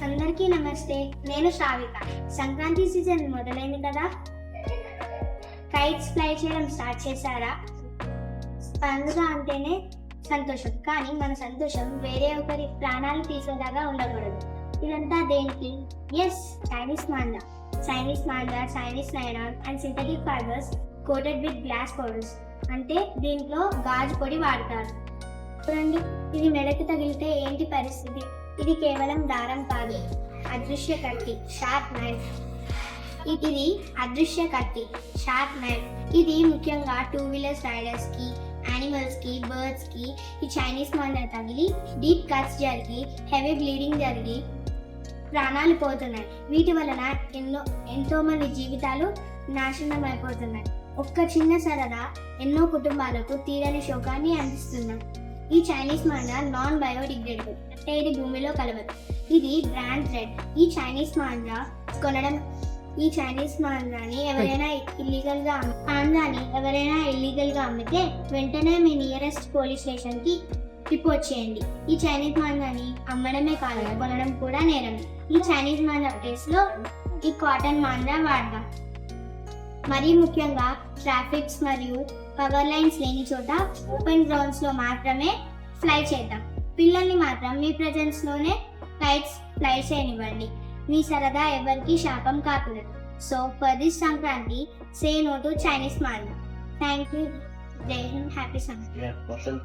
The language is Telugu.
అందరికీ నమస్తే. నేను శ్రావిక. సంక్రాంతి సీజన్ మొదలైంది కదా. కైట్స్ ఫ్లై చేయడం స్టార్ట్ చేశారా? పండుగ అంటేనే సంతోషం, కానీ మన సంతోషం వేరే ఒకరి ప్రాణాలు తీసేలాగా ఉండకూడదు. ఇదంతా దేనికి? Yes, Chinese manja. Chinese nylon and synthetic fibres coated with glass powders. అంటే దీంట్లో గాజు పొడి వాడతారు. చూడండి, ఇది మెడకు తగిలితే ఏంటి పరిస్థితి? ఇది కేవలం దారం కాదు, అదృశ్య కత్తి, షార్ప్ నైఫ్. ఇది అదృశ్య కత్తి, షార్ప్ నైఫ్. ఇది ముఖ్యంగా 2 వీలర్స్ రైడర్స్కి, యానిమల్స్కి, బర్డ్స్కి ఈ చైనీస్ మాంజా తగిలి డీప్ కట్స్ జరిగి హెవీ బ్లీడింగ్ జరిగి ప్రాణాలు పోతున్నాయి. వీటి వలన ఎంతో మంది జీవితాలు నాశనం అయిపోతున్నాయి. ఒక్క చిన్న సరదా ఎన్నో కుటుంబాలకు తీరని శోకాన్ని అందిస్తున్నాయి. ఈ చైనీస్ మాంజా నాన్ బయోడిగ్రేడబుల్, అంటే ఇది భూమిలో కలవదు. ఇది బ్రాండ్ థ్రెడ్. ఈ చైనీస్ మాంజాని ఎవరైనా ఇల్లీగల్గా అమ్మితే వెంటనే మీ నియరెస్ట్ పోలీస్ స్టేషన్కి రిపోర్ట్ చేయండి. ఈ చైనీస్ మాంజాని అమ్మడమే కాదు, కొనడం కూడా నేరం. ఈ చైనీస్ మాంజా ప్లేస్లో ఈ కాటన్ మాంజా వాడదాం. మరీ ముఖ్యంగా ట్రాఫిక్స్ మరియు పవర్ లైన్స్ లేని చోట ఓపెన్ గ్రౌండ్స్లో మాత్రమే ఫ్లై చేద్దాం. పిల్లల్ని మాత్రం మీ ప్రెజెన్స్లోనే కైట్స్ ఫ్లై చేయనివ్వండి. మీ సరదా ఎవరికి శాపం కాకూడదు. So for this Sankranti, say no to Chinese manja. Thank you. Jai Hind. Happy Sankranti.